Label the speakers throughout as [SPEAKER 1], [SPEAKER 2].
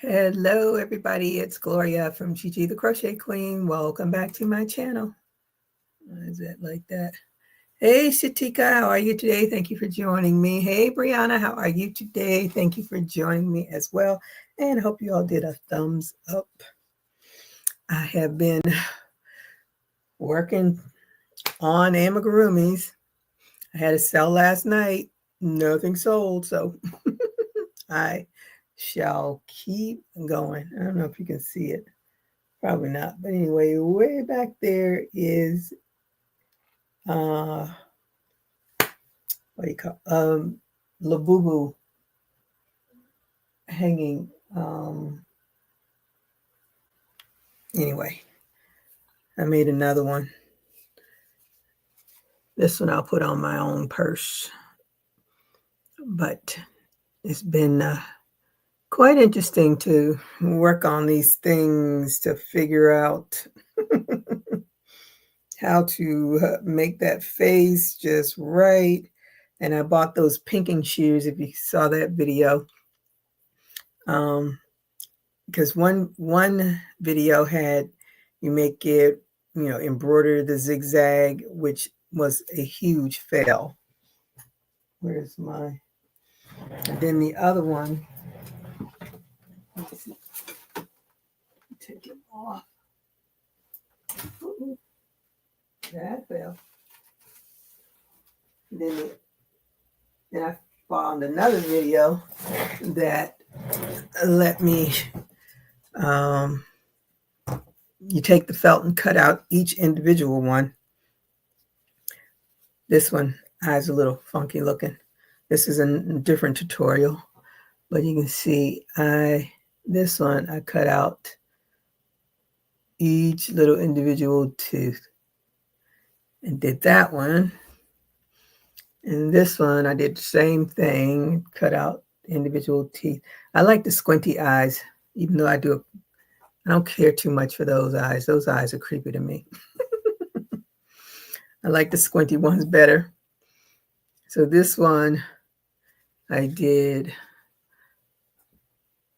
[SPEAKER 1] Hello, everybody. It's Gloria from Gigi the Crochet Queen. Welcome back to my channel. Why is that like that? Hey, Shatika, how are you today? Thank you for joining me. Hey, Brianna, how are you today? Thank you for joining me as well. And I hope you all did a thumbs up. I have been working on amigurumis. I had a sale last night. Nothing sold, so I shall keep going. I don't know if you can see it. Probably not. But anyway, way back there is what do you call Labubu hanging. Anyway, I made another one. This one I'll put on my own purse. But it's been quite interesting to work on these things to figure out how to make that face just right. And I bought those pinking shears, if you saw that video. Because one video had you make it, embroider the zigzag, which was a huge fail. Where's my, and then the other one, take it off. Ooh, that fell. Then I found another video that let me, you take the felt and cut out each individual one. This one eyes a little funky looking. This is a different tutorial, but you can see this one I cut out each little individual tooth and did that one. And this one I did the same thing, cut out individual teeth. I like the squinty eyes, even though I don't care too much for those eyes. Those eyes are creepy to me. I like the squinty ones better. So this one I did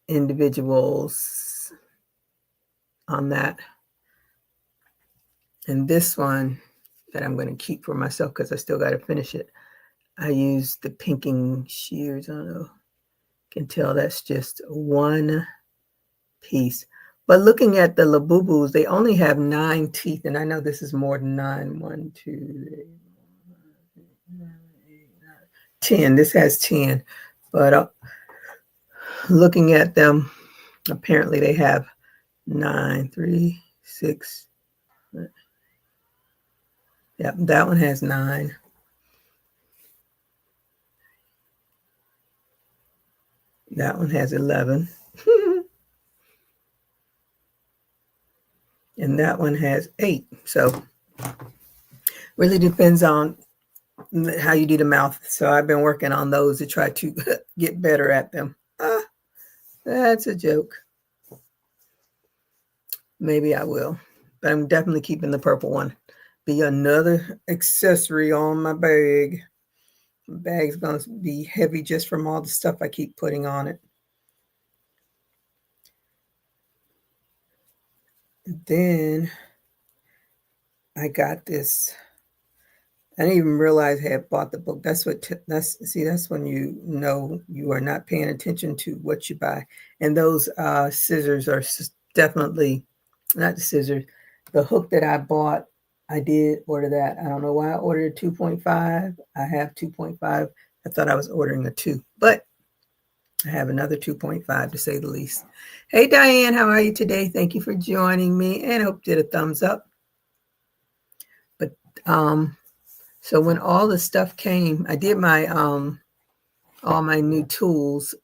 [SPEAKER 1] individuals on that. And this one that I'm going to keep for myself because I still got to finish it, I used the pinking shears. I don't know. You can tell that's just one piece. But looking at the Labubus, they only have 9 teeth. And I know this is more than 9. 1, 2, 3, 4, 5, 6, 7, 8, 9, 10. This has 10. But looking at them, apparently they have 9, 3, 6. Yep, that one has 9. That one has 11. And that one has 8. So really depends on how you do the mouth. So I've been working on those to try to get better at them. That's a joke. Maybe I will. But I'm definitely keeping the purple one. Be another accessory on my bag. My bag's going to be heavy just from all the stuff I keep putting on it. Then I got this. I didn't even realize I had bought the book. That's when you know you are not paying attention to what you buy. And those scissors are definitely not the scissors. The hook that I bought, I did order that. I don't know why I ordered 2.5. I have 2.5. I thought I was ordering a 2, but I have another 2.5 to say the least. Hey, Diane, how are you today? Thank you for joining me, and I hope you did a thumbs up. But so when all the stuff came, I did my all my new tools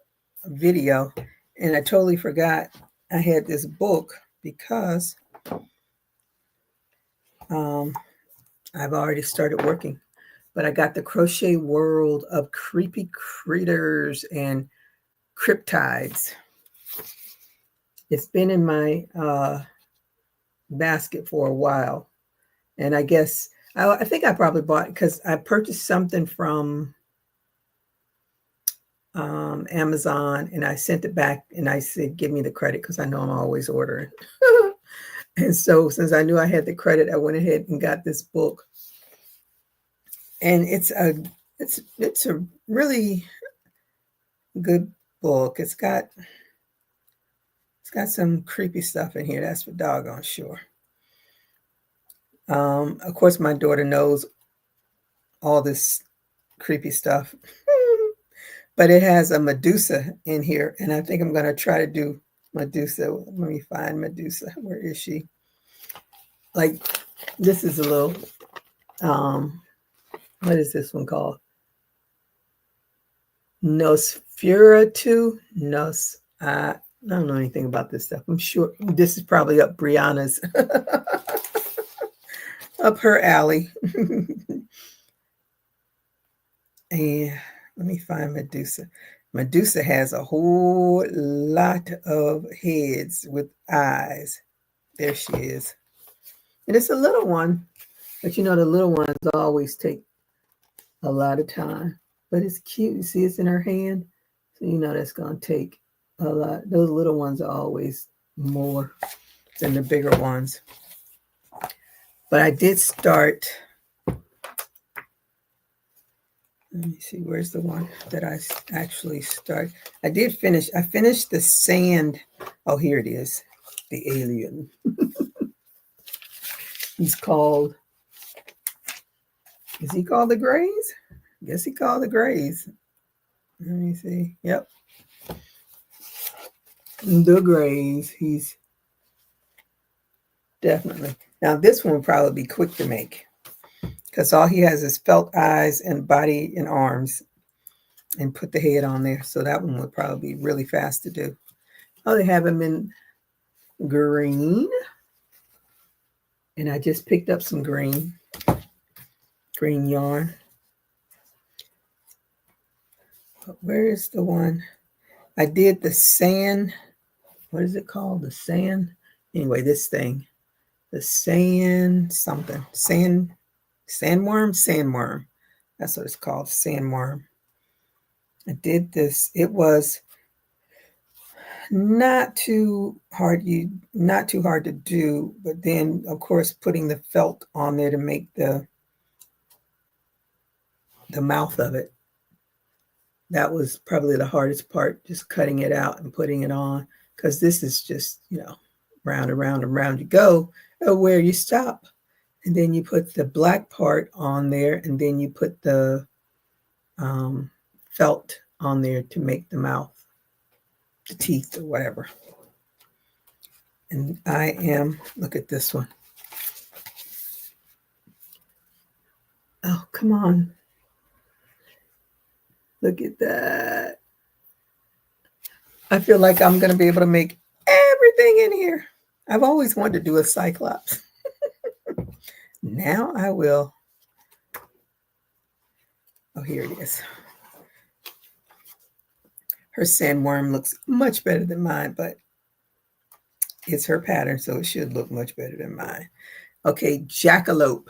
[SPEAKER 1] video, and I totally forgot I had this book because I've already started working. But I got the Crochet World of Creepy Critters and Cryptides. It's been in my basket for a while. And I guess, I think I probably bought it because I purchased something from Amazon, and I sent it back and I said, give me the credit because I know I'm always ordering. And so since I knew I had the credit, I went ahead and got this book. And it's a really good book. It's got some creepy stuff in here, that's for doggone sure. Of course, my daughter knows all this creepy stuff. But it has a Medusa in here, and I think I'm going to try to do Medusa. Let me find Medusa. Where is she? Like, this is a little, what is this one called? Nosferatu? I don't know anything about this stuff. I'm sure this is probably up Brianna's, up her alley. And let me find Medusa. Medusa has a whole lot of heads with eyes. There she is. And it's a little one, but you know the little ones always take a lot of time. But it's cute. You see it's in her hand? So you know that's going to take a lot. Those little ones are always more than the bigger ones. But I did start... Let me see, where's the one that I actually start? I finished the sand. Oh, here it is. The alien. He's called, is he called the Grays? I guess he called the Grays. Let me see. Yep. The Grays. He's definitely. Now, this one will probably be quick to make because all he has is felt eyes and body and arms and put the head on there. So that one would probably be really fast to do. Oh, they have him in green. And I just picked up some green yarn. But where is the one? I did the sand. What is it called? The sand. Anyway, this thing. The sand something. Sandworm. That's what it's called. Sandworm. I did this. It was not too hard to do, but then of course putting the felt on there to make the mouth of it, that was probably the hardest part, just cutting it out and putting it on, because this is just, you know, round and round and round you go, where you stop. And then you put the black part on there, and then you put the felt on there to make the mouth, the teeth or whatever. And I am, look at this one. Oh, come on. Look at that. I feel like I'm going to be able to make everything in here. I've always wanted to do a Cyclops. Now I will. Oh, here it is. Her sandworm looks much better than mine, but it's her pattern, so it should look much better than mine. Okay, jackalope.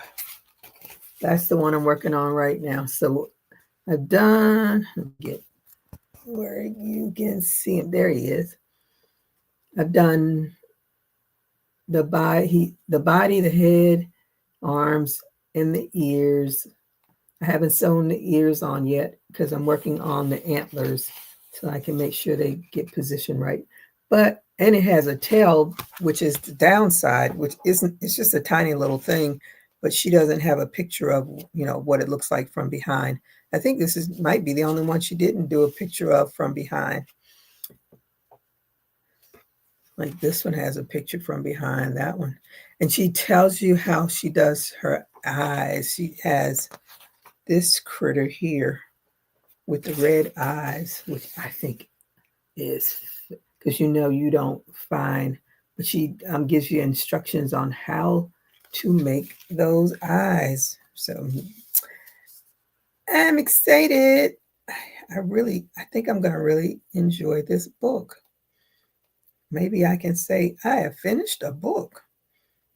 [SPEAKER 1] That's the one I'm working on right now. So I've done, get where you can see him. There he is. I've done the body, the head, arms, and the ears. I haven't sewn the ears on yet because I'm working on the antlers so I can make sure they get positioned right. But, and it has a tail, which is the downside, which isn't, it's just a tiny little thing, but she doesn't have a picture of, you know, what it looks like from behind. I think this might be the only one she didn't do a picture of from behind. Like this one has a picture from behind, that one. And she tells you how she does her eyes. She has this critter here with the red eyes, which I think is, because you know you don't find, but she gives you instructions on how to make those eyes. So I'm excited. I think I'm going to really enjoy this book. Maybe I can say I have finished a book,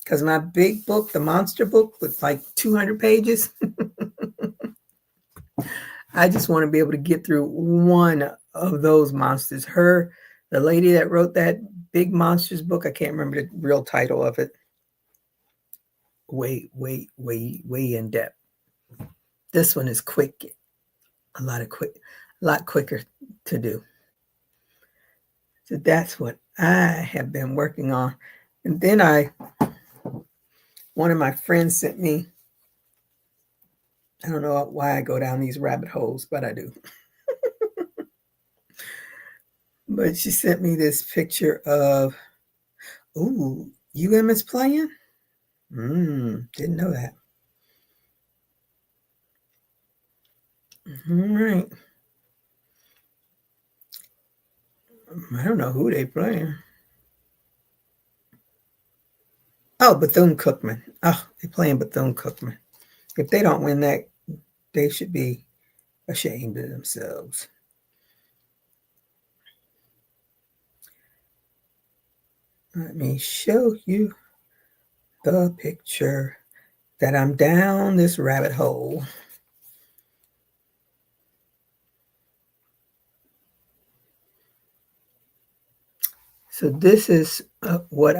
[SPEAKER 1] because my big book, the monster book with like 200 pages, I just want to be able to get through one of those monsters. The lady that wrote that big monsters book, I can't remember the real title of it. Way in depth. This one is quick, a lot quicker to do. So that's what I have been working on. And then one of my friends sent me, I don't know why I go down these rabbit holes, but I do. But she sent me this picture of, ooh, UM is playing? Didn't know that. All right. I don't know who they playing. Oh, Bethune-Cookman. Oh, they're playing Bethune-Cookman. If they don't win that, they should be ashamed of themselves. Let me show you the picture that I'm down this rabbit hole. So this is what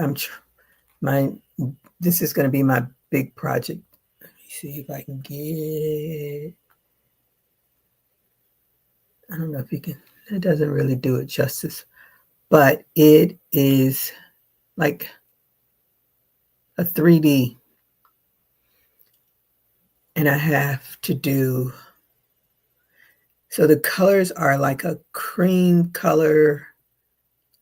[SPEAKER 1] this is going to be my big project. Let me see if I can get, I don't know if you can, it doesn't really do it justice, but it is like a 3D. And I have to do, so the colors are like a cream color,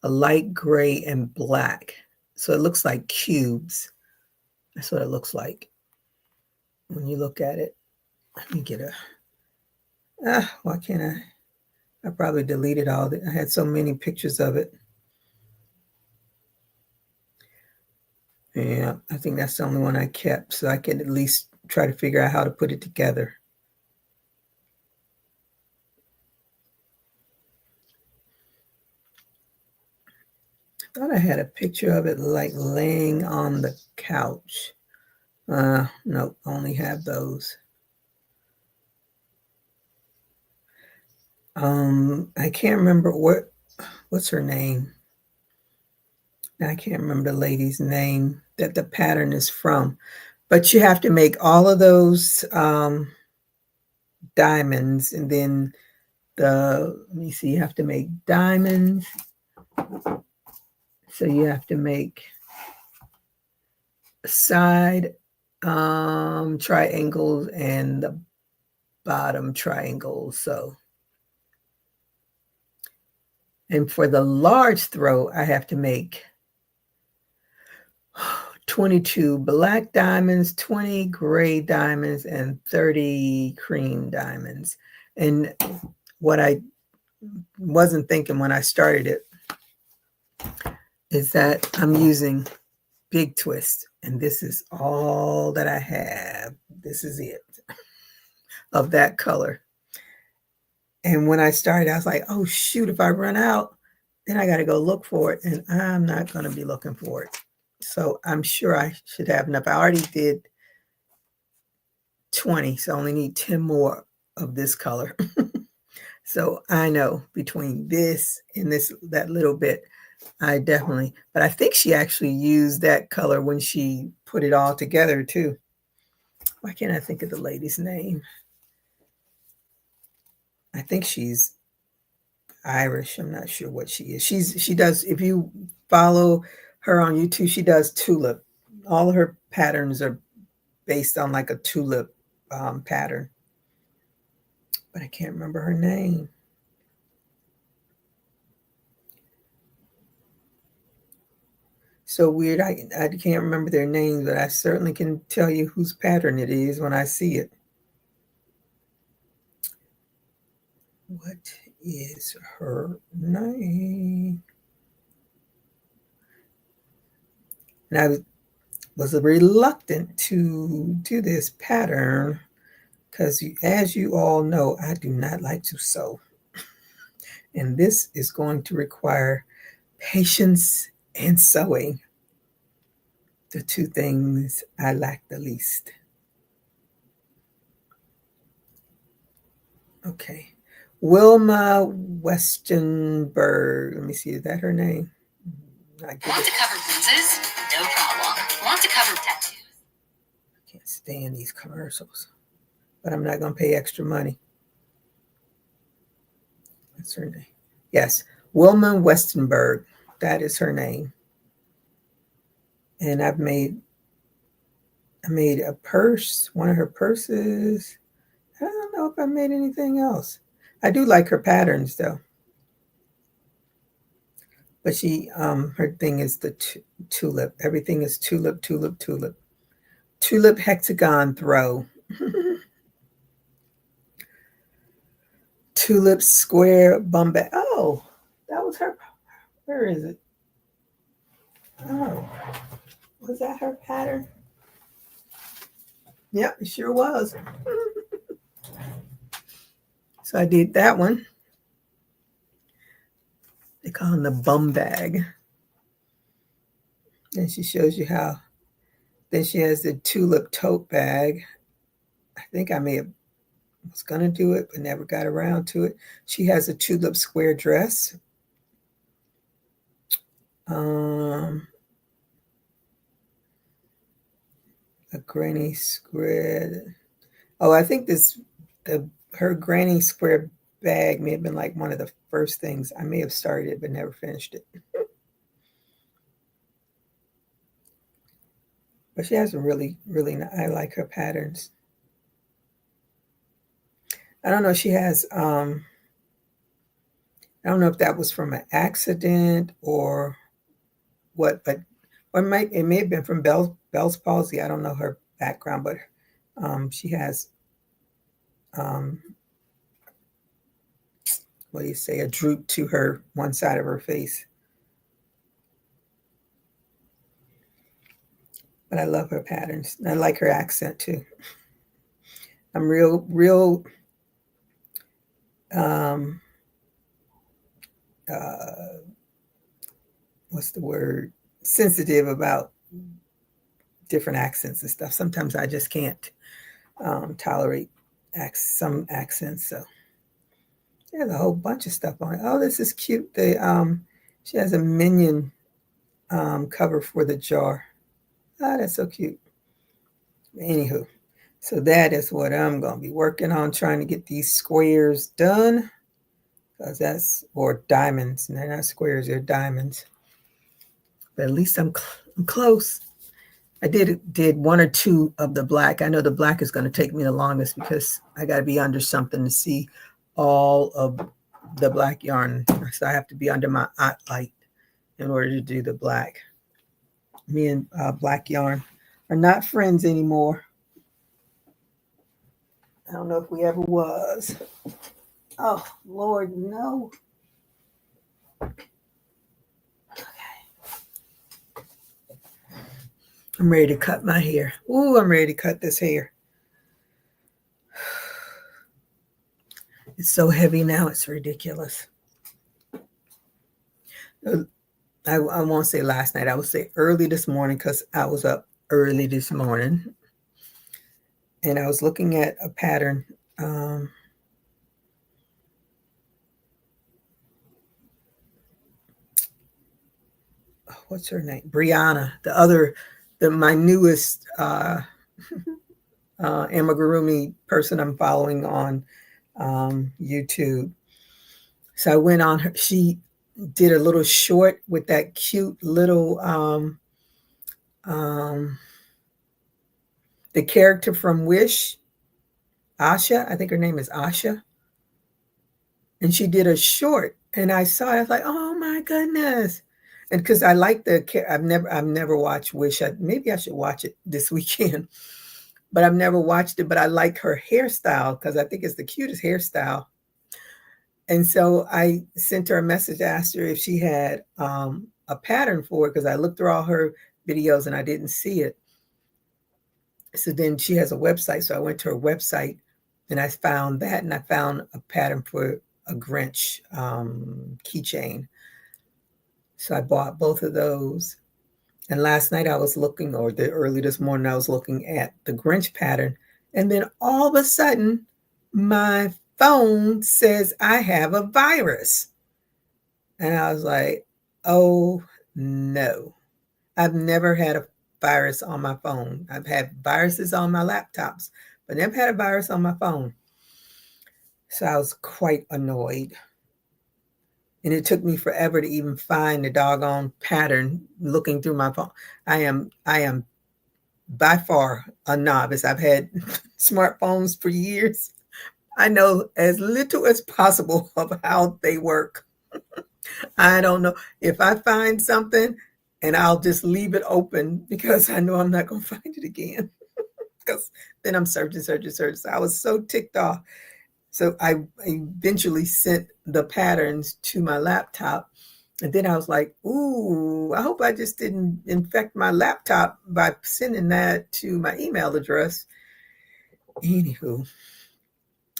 [SPEAKER 1] a light gray, and black. So it looks like cubes. That's what it looks like when you look at it. Let me get why can't I probably deleted all the, I had so many pictures of it. Yeah, I think that's the only one I kept, so I can at least try to figure out how to put it together. I thought I had a picture of it like laying on the couch. Nope, only have those. I can't remember what's her name. I can't remember the lady's name that the pattern is from, but you have to make all of those diamonds, and then let me see, you have to make diamonds. So you have to make side triangles and the bottom triangles. So, and for the large throw, I have to make 22 black diamonds, 20 gray diamonds, and 30 cream diamonds. And what I wasn't thinking when I started it is that I'm using Big Twist, and this is all that I have. This is it of that color. And when I started, I was like, oh shoot, if I run out, then I got to go look for it, and I'm not going to be looking for it. So I'm sure I should have enough. I already did 20, so I only need 10 more of this color. So I know between this and that little bit, I definitely, but I think she actually used that color when she put it all together too. Why can't I think of the lady's name? I think she's Irish. I'm not sure what she is. She does, if you follow her on YouTube, she does tulip. All of her patterns are based on like a tulip pattern, but I can't remember her name. So weird. I can't remember their names, but I certainly can tell you whose pattern it is when I see it. What is her name? And I was reluctant to do this pattern because, as you all know, I do not like to sew. And this is going to require patience and sewing, the two things I lack the least. Okay. Wilma Westenberg. Let me see, is that her name?
[SPEAKER 2] Want to cover bruises? No problem. Want to cover tattoos?
[SPEAKER 1] I can't stand these commercials, but I'm not going to pay extra money. That's her name. Yes, Wilma Westenberg. That is her name. And I made a purse, one of her purses. I don't know if I made anything else. I do like her patterns though. But she, her thing is the tulip. Everything is tulip, tulip, tulip. Tulip hexagon throw. Tulip square Bombay. Oh, that was her. Where is it? Oh, was that her pattern? Yep, it sure was. So I did that one. They call them the bum bag. And she shows you how. Then she has the tulip tote bag. I think I was going to do it, but never got around to it. She has a tulip square dress. A granny square. Oh, I think her granny square bag may have been like one of the first things. I may have started it, but never finished it. But she has a really, really, I like her patterns. I don't know. She has, I don't know if that was from an accident or what, but it may have been from Bell's palsy. I don't know her background, but she has, what do you say, a droop to her one side of her face. But I love her patterns. I like her accent too. I'm real, what's the word? Sensitive about different accents and stuff. Sometimes I just can't tolerate some accents. So there's a whole bunch of stuff on it. Oh, this is cute. She has a minion cover for the jar. Oh, that's so cute. Anywho, so that is what I'm going to be working on, trying to get these squares done. Because or diamonds. And they're not squares, they're diamonds. But at least I'm close. I did one or two of the black. I know the black is going to take me the longest because I got to be under something to see all of the black yarn. So I have to be under my light in order to do the black. Me and black yarn are not friends anymore. I don't know if we ever was. Oh, Lord, no. I'm ready to cut my hair. Ooh, I'm ready to cut this hair. It's so heavy now, it's ridiculous. I won't say last night. I would say early this morning because I was up early this morning. And I was looking at a pattern. What's her name? Brianna. My newest amigurumi person I'm following on YouTube. So I went on her. She did a little short with that cute little the character from Wish, Asha. I think her name is Asha. And she did a short, and I saw it. I was like, "Oh my goodness!" And because I like I've never watched Wish. Maybe I should watch it this weekend, but I've never watched it. But I like her hairstyle because I think it's the cutest hairstyle. And so I sent her a message, asked her if she had a pattern for it because I looked through all her videos and I didn't see it. So then she has a website. So I went to her website and I found that, and I found a pattern for a Grinch keychain. So I bought both of those. And last night I was looking, or early this morning, I was looking at the Grinch pattern. And then all of a sudden, my phone says I have a virus. And I was like, oh no, I've never had a virus on my phone. I've had viruses on my laptops, but never had a virus on my phone. So I was quite annoyed. And it took me forever to even find the doggone pattern looking through my phone. I am by far a novice. I've had smartphones for years. I know as little as possible of how they work. I don't know if I find something and I'll just leave it open because I know I'm not going to find it again. Because then I'm searching. So I was so ticked off. So I eventually sent the patterns to my laptop. And then I was like, ooh, I hope I just didn't infect my laptop by sending that to my email address. Anywho,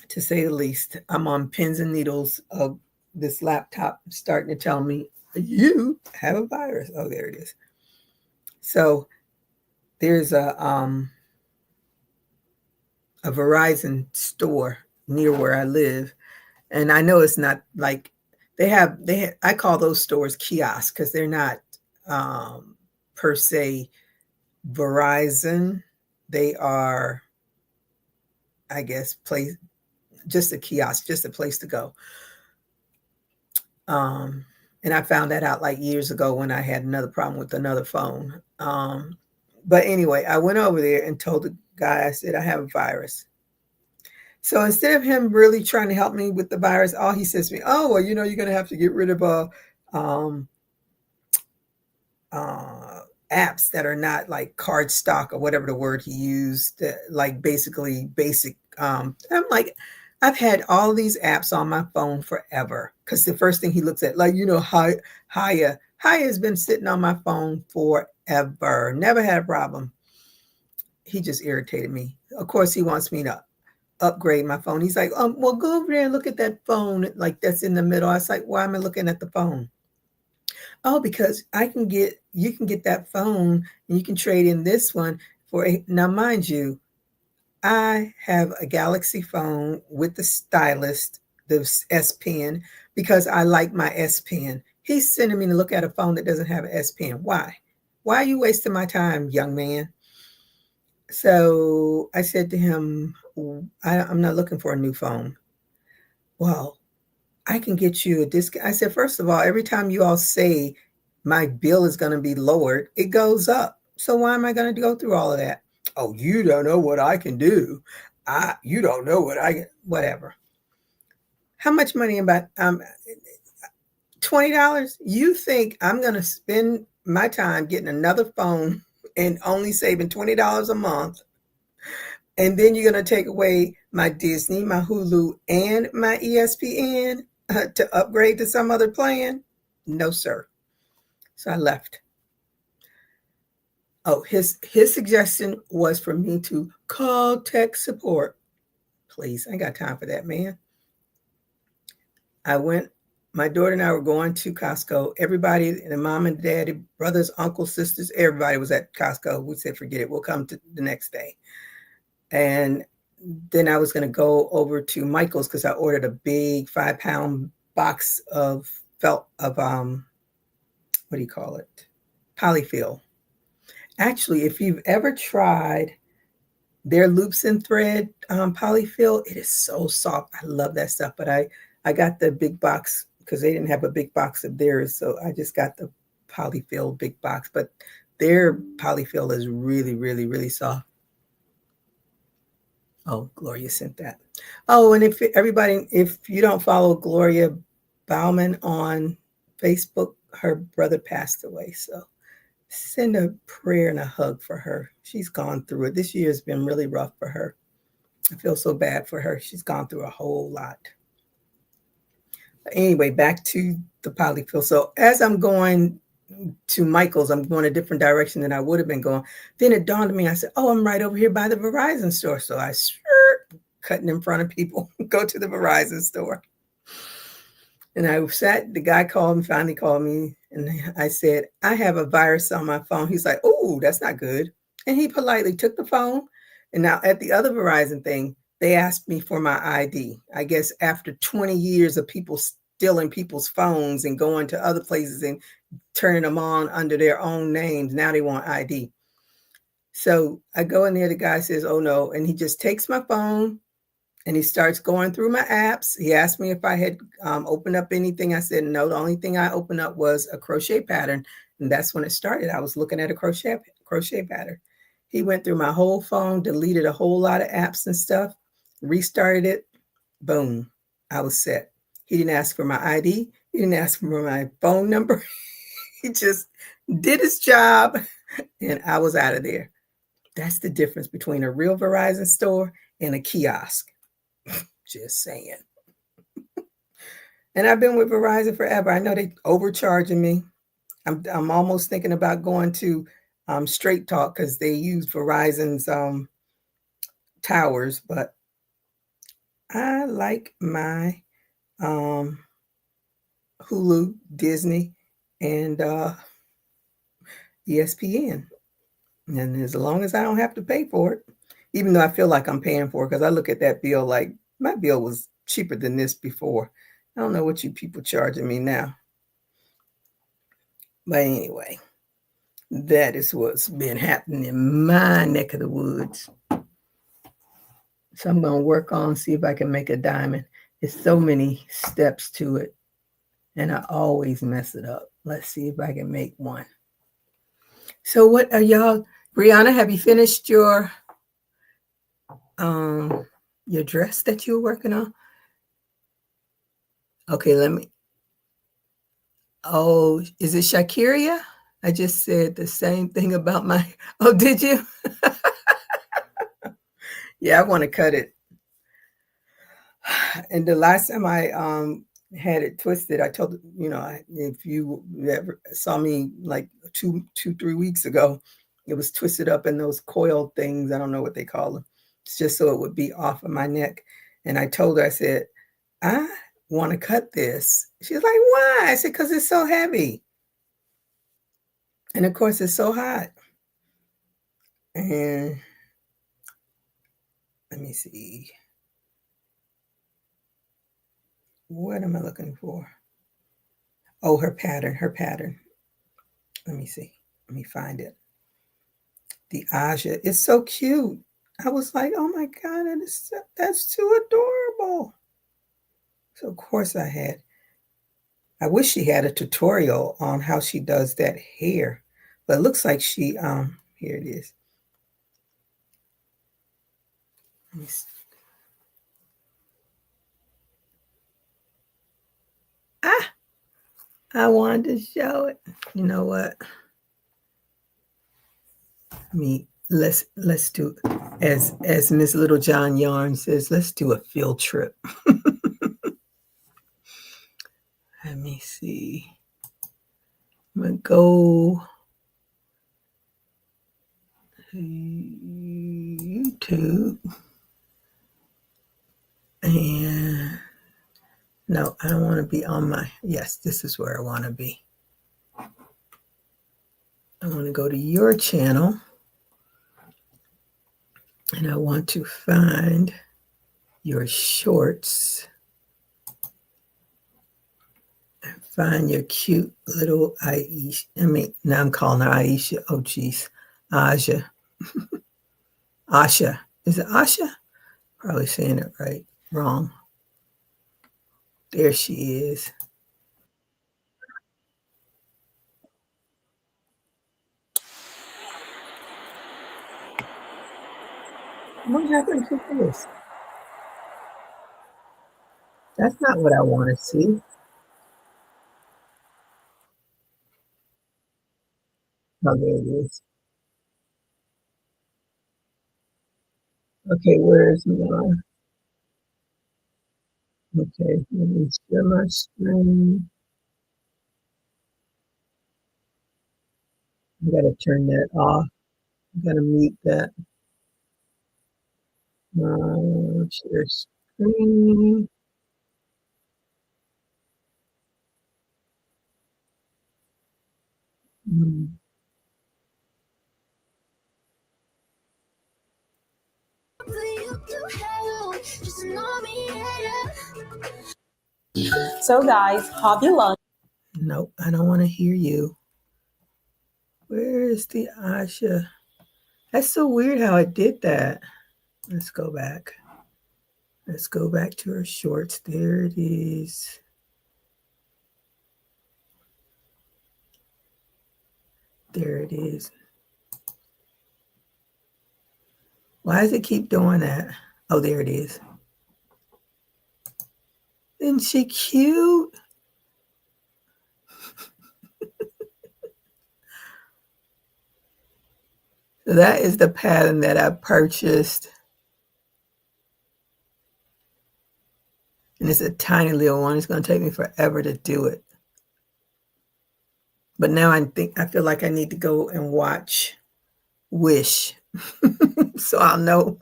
[SPEAKER 1] to say the least, I'm on pins and needles of this laptop starting to tell me, you have a virus. Oh, there it is. So there's a Verizon store near where I live. And I know it's not like I call those stores kiosks because they're not per se Verizon. They are, I guess, just a kiosk, just a place to go. And I found that out like years ago when I had another problem with another phone. But anyway, I went over there and told the guy, I said, I have a virus. So instead of him really trying to help me with the virus, all he says to me, oh, well, you're going to have to get rid of apps that are not like card stock or whatever the word he used, like basically basic. I'm like, I've had all these apps on my phone forever because the first thing he looks at, like, Haya has been sitting on my phone forever. Never had a problem. He just irritated me. Of course, he wants me to upgrade my phone. He's like, well, go over there and look at that phone like that's in the middle. I was like, why am I looking at the phone? Oh, because you can get that phone and you can trade in this one now mind you, I have a Galaxy phone with the stylus, the S Pen, because I like my S Pen. He's sending me to look at a phone that doesn't have an S Pen. Why? Why are you wasting my time, young man? So I said to him, I'm not looking for a new phone. Well, I can get you a discount. I said, first of all, every time you all say my bill is going to be lowered, it goes up. So why am I going to go through all of that? Oh, you don't know what I can do. You don't know whatever. How much money about $20? You think I'm going to spend my time getting another phone and only saving $20 a month? And then you're going to take away my Disney, my Hulu, and my ESPN to upgrade to some other plan? No, sir. So I left. Oh, his suggestion was for me to call tech support. Please, I ain't got time for that, man. I went, my daughter and I were going to Costco. Everybody, the mom and daddy, brothers, uncles, sisters, everybody was at Costco. We said, forget it. We'll come to the next day. And then I was going to go over to Michael's because I ordered a big 5-pound box of what do you call it? Polyfill. Actually, if you've ever tried their loops and thread polyfill, it is so soft. I love that stuff. But I got the big box because they didn't have a big box of theirs. So I just got the polyfill big box. But their polyfill is really, really, really soft. Oh, Gloria sent that. Oh, and if you don't follow Gloria Bauman on Facebook, her brother passed away. So send a prayer and a hug for her. She's gone through it. This year has been really rough for her. I feel so bad for her. She's gone through a whole lot. But anyway, back to the polyfill. So as I'm going to Michael's, I'm going a different direction than I would have been going. Then it dawned on me, I said, oh, I'm right over here by the Verizon store. So I cutting in front of people, go to the Verizon store. And I sat, the guy finally called me, and I said, I have a virus on my phone. He's like, oh, that's not good. And he politely took the phone. And now at the other Verizon thing, they asked me for my ID. I guess after 20 years of people stealing people's phones and going to other places and turning them on under their own names, now they want ID. So I go in there, the guy says, oh no, and he just takes my phone and he starts going through my apps. He asked me if I had opened up anything. I said, no, the only thing I opened up was a crochet pattern. And that's when it started. I was looking at a crochet pattern. He went through my whole phone, deleted a whole lot of apps and stuff, restarted it. Boom, I was set. He didn't ask for my ID. He didn't ask for my phone number. He just did his job and I was out of there. That's the difference between a real Verizon store and a kiosk. Just saying. And I've been with Verizon forever. I know they overcharging me. I'm almost thinking about going to Straight Talk because they use Verizon's towers, but I like my Hulu, Disney, and ESPN. And as long as I don't have to pay for it, even though I feel like I'm paying for it, because I look at that bill like my bill was cheaper than this before. I don't know what you people charging me now. But anyway, that is what's been happening in my neck of the woods. So I'm going to work on, see if I can make a diamond. There's so many steps to it, and I always mess it up. Let's see if I can make one. So what are y'all, Brianna, have you finished your dress that you were working on? Okay, let me. Oh, is it Shakiria? I just said the same thing about my. Oh, did you? Yeah, I want to cut it. And the last time I had it twisted, I told if you ever saw me like 3 weeks ago, it was twisted up in those coil things. I don't know what they call them. It's just so it would be off of my neck. And I told her, I said, I want to cut this. She's like, why? I said, because it's so heavy. And of course, it's so hot. And let me see. What am I looking for? Oh, her pattern. Let me see. Let me find it. The Aja. It's so cute. I was like, oh my God, that's too adorable. So of course I wish she had a tutorial on how she does that hair. But it looks like she, here it is. Let me see. I wanted to show it. You know what? Let's do, as Miss Little John Yarn says, let's do a field trip. Let me see. I'm gonna go YouTube. And no, I don't want to be on my, yes, this is where I want to be. I want to go to your channel and I want to find your shorts and find your cute little Aisha. Now I'm calling her Aisha. Oh, geez. Aja. Asha. Is it Asha? Probably saying it right. Wrong. There she is. What happened to this? That's not what I want to see. Oh, there it is. Okay, where's my? Okay, let me share my screen. I gotta turn that off. I gotta mute that. Share screen. Mm.
[SPEAKER 3] So guys, hope you learned.
[SPEAKER 1] Nope, I don't want to hear you. Where is the Asha? That's so weird how it did that. Let's go back. Let's go back to her shorts. There it is. There it is. Why does it keep doing that? Oh, there it is. Isn't she cute? So that is the pattern that I purchased. And it's a tiny little one. It's going to take me forever to do it. But now I feel like I need to go and watch Wish. So I'll know,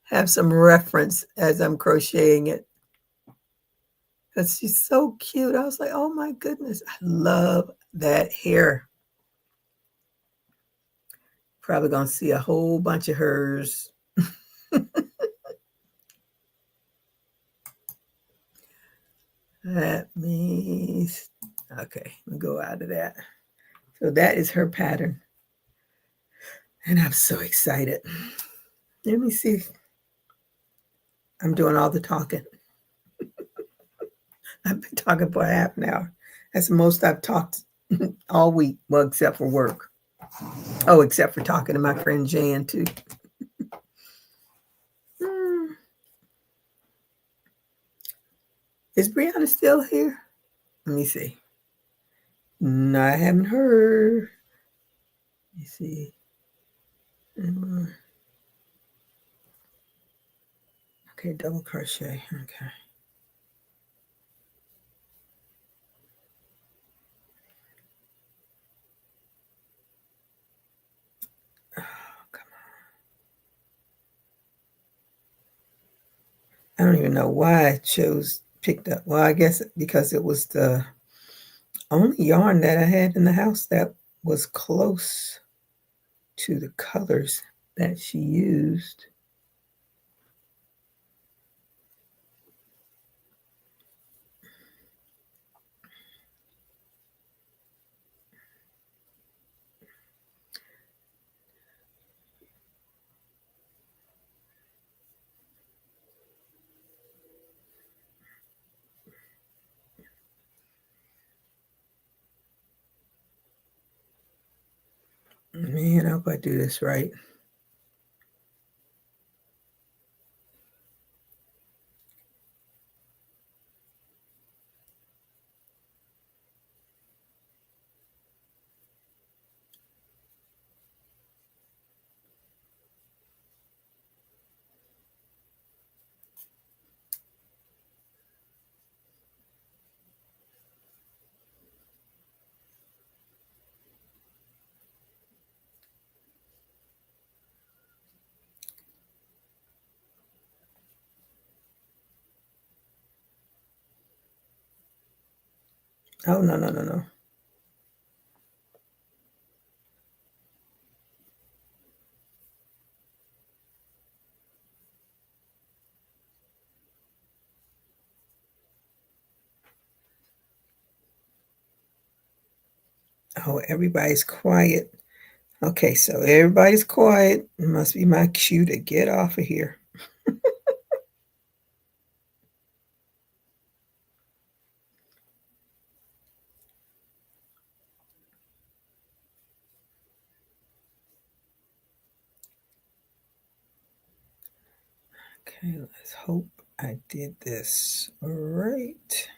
[SPEAKER 1] have some reference as I'm crocheting it. Because she's so cute. I was like, oh my goodness, I love that hair. Probably going to see a whole bunch of hers. Let me, okay, we'll go out of that. So that is her pattern. And I'm so excited. Let me see. I'm doing all the talking. I've been talking for a half an hour. That's the most I've talked all week. Well, except for work. Oh, except for talking to my friend Jan, too. Is Brianna still here? Let me see. No, I haven't heard. Let me see. Okay, double crochet. Okay. Oh, come on. I don't even know why I picked up. Well, I guess because it was the only yarn that I had in the house that was close to the colors that she used. Man, I hope I do this right. Oh, no, no, no, no. Oh, everybody's quiet. Okay, so everybody's quiet. It must be my cue to get off of here. Okay, let's hope I did this right.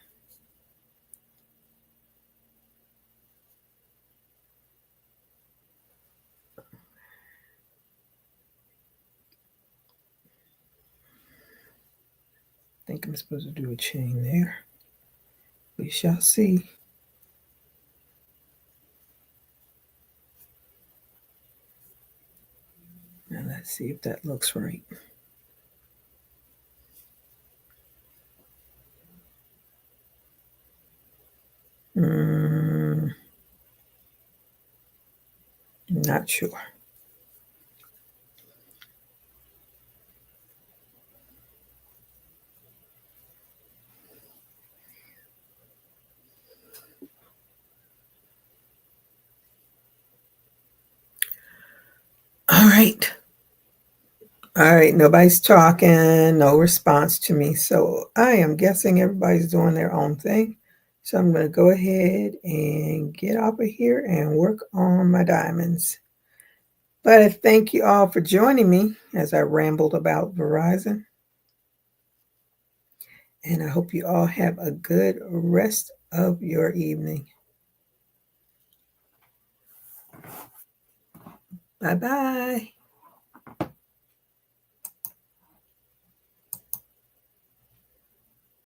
[SPEAKER 1] I think I'm supposed to do a chain there. We shall see. Now let's see if that looks right. Not sure. right. All right, nobody's talking, no response to me. So I am guessing everybody's doing their own thing. So I'm going to go ahead and get off of here and work on my diamonds. But I thank you all for joining me as I rambled about Verizon. And I hope you all have a good rest of your evening. Bye-bye.